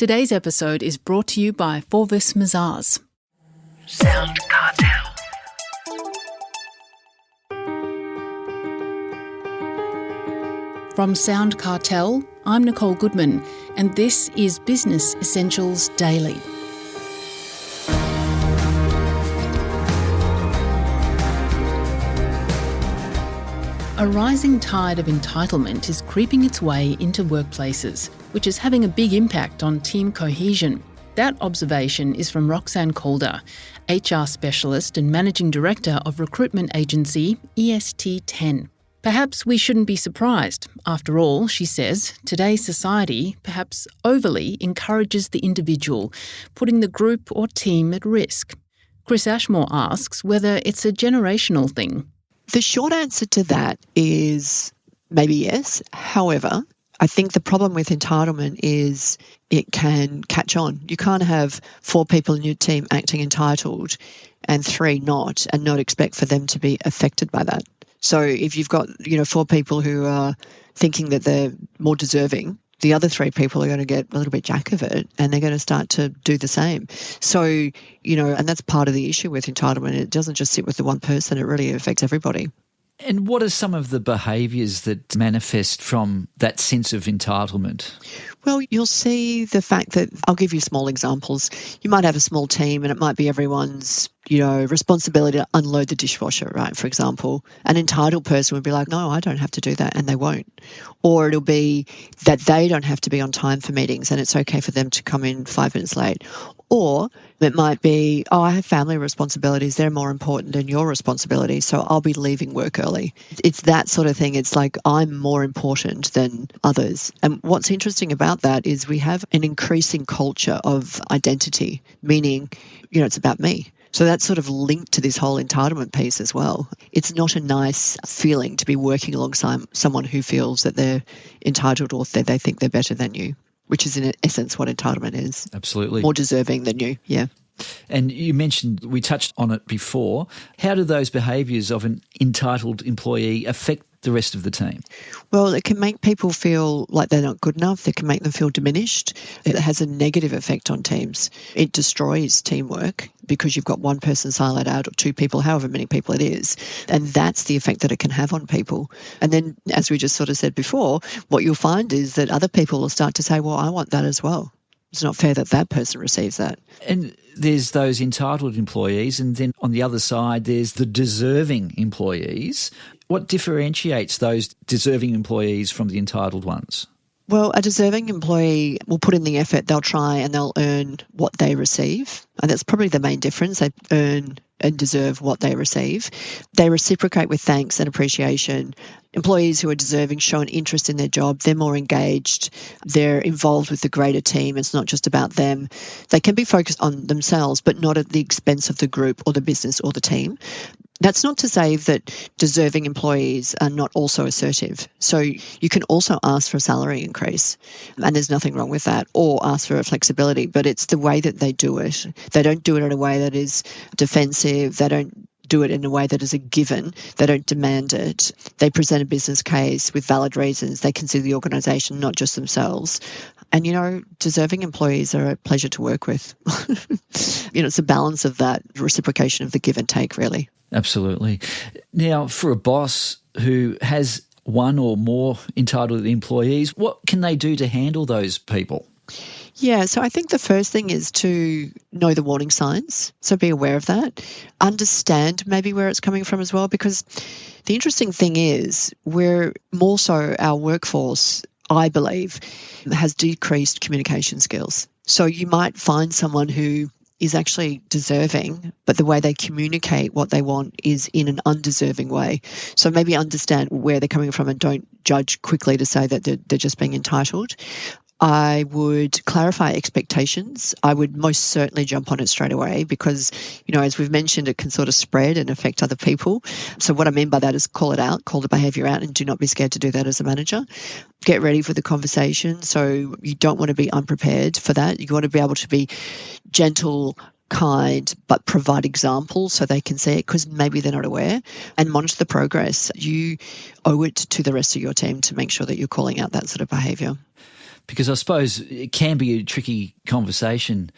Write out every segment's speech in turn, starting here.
Today's episode is brought to you by Forvis Mazars. SoundCartel. From SoundCartel, I'm Nicole Goodman, and this is Business Essentials Daily. A rising tide of entitlement is creeping its way into workplaces, which is having a big impact on team cohesion. That observation is from Roxanne Calder, HR specialist and managing director of recruitment agency EST10. Perhaps we shouldn't be surprised. After all, she says, today's society perhaps overly encourages the individual, putting the group or team at risk. Chris Ashmore asks whether it's a generational thing. The short answer to that is maybe yes. However, I think the problem with entitlement is it can catch on. You can't have 4 people in your team acting entitled and 3 not, and not expect for them to be affected by that. So if you've got, 4 people who are thinking that they're more deserving, the other 3 people are going to get a little bit jack of it and they're going to start to do the same. So, and that's part of the issue with entitlement. It doesn't just sit with the one person, it really affects everybody. And what are some of the behaviours that manifest from that sense of entitlement? Well, you'll see the fact that, I'll give you small examples. You might have a small team and it might be everyone's, responsibility to unload the dishwasher, right? For example, an entitled person would be like, no, I don't have to do that, and they won't. Or it'll be that they don't have to be on time for meetings and it's okay for them to come in 5 minutes late. Or it might be, I have family responsibilities, they're more important than your responsibility, so I'll be leaving work early. It's that sort of thing. It's like, I'm more important than others. And what's interesting about that is we have an increasing culture of identity, meaning, it's about me. So that's sort of linked to this whole entitlement piece as well. It's not a nice feeling to be working alongside someone who feels that they're entitled or that they think they're better than you, which is in essence what entitlement is. Absolutely. More deserving than you, yeah. And you mentioned, we touched on it before, how do those behaviours of an entitled employee affect the rest of the team? Well, it can make people feel like they're not good enough. It can make them feel diminished. It has a negative effect on teams. It destroys teamwork because you've got one person siloed out or 2 people, however many people it is. And that's the effect that it can have on people. And then, as we just sort of said before, what you'll find is that other people will start to say, well, I want that as well. It's not fair that that person receives that. And there's those entitled employees, and then on the other side, there's the deserving employees. What differentiates those deserving employees from the entitled ones? Well, a deserving employee will put in the effort, they'll try and they'll earn what they receive. And that's probably the main difference. They earn and deserve what they receive. They reciprocate with thanks and appreciation. Employees who are deserving show an interest in their job. They're more engaged. They're involved with the greater team. It's not just about them. They can be focused on themselves, but not at the expense of the group or the business or the team. That's not to say that deserving employees are not also assertive. So you can also ask for a salary increase, and there's nothing wrong with that, or ask for a flexibility, but it's the way that they do it. They don't do it in a way that is defensive. They don't do it in a way that is a given. They don't demand it. They present a business case with valid reasons. They consider the organisation, not just themselves. And, deserving employees are a pleasure to work with. It's a balance of that reciprocation of the give and take, really. Absolutely. Now, for a boss who has one or more entitled employees, what can they do to handle those people? Yeah, so I think the first thing is to know the warning signs. So be aware of that. Understand maybe where it's coming from as well, because the interesting thing is we're more so our workforce, I believe, has decreased communication skills. So you might find someone who is actually deserving, but the way they communicate what they want is in an undeserving way. So maybe understand where they're coming from and don't judge quickly to say that they're just being entitled. I would clarify expectations. I would most certainly jump on it straight away because, as we've mentioned, it can sort of spread and affect other people. So what I mean by that is call it out, call the behaviour out, and do not be scared to do that as a manager. Get ready for the conversation. So you don't want to be unprepared for that. You want to be able to be gentle, kind, but provide examples so they can see it because maybe they're not aware, and monitor the progress. You owe it to the rest of your team to make sure that you're calling out that sort of behaviour. Because I suppose it can be a tricky conversation,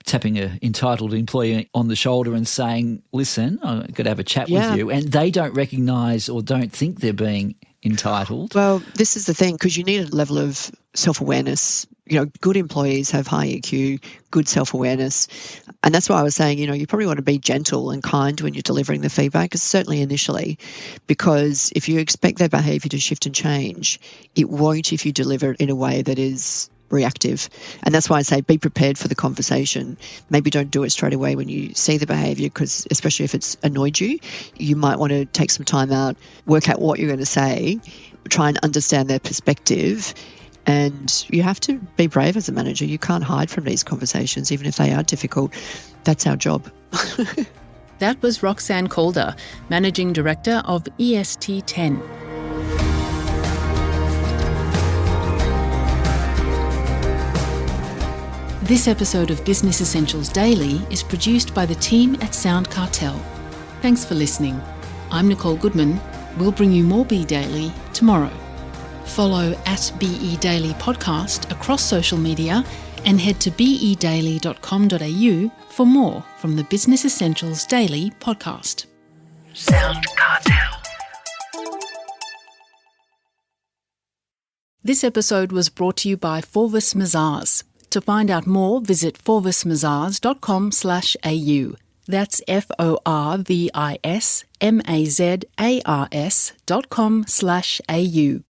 tapping an entitled employee on the shoulder and saying, listen, I've got to have a chat with you. And they don't recognise or don't think they're being entitled. Well, this is the thing, because you need a level of self-awareness. You know, good employees have high EQ, good self-awareness. And that's why I was saying, you know, you probably want to be gentle and kind when you're delivering the feedback, certainly initially, because if you expect their behaviour to shift and change, it won't if you deliver it in a way that is reactive. And that's why I say be prepared for the conversation. Maybe don't do it straight away when you see the behaviour, because especially if it's annoyed you, you might want to take some time out, work out what you're going to say, try and understand their perspective. And you have to be brave as a manager. You can't hide from these conversations, even if they are difficult. That's our job. That was Roxanne Calder, Managing Director of EST10. This episode of Business Essentials Daily is produced by the team at SoundCartel. Thanks for listening. I'm Nicole Goodman. We'll bring you more Be Daily tomorrow. Follow at BE Daily Podcast across social media and head to bedaily.com.au for more from the Business Essentials Daily podcast. SoundCartel. This episode was brought to you by Forvis Mazars. To find out more, visit forvismazars.com/au. That's FORVISMAZARS.com/au.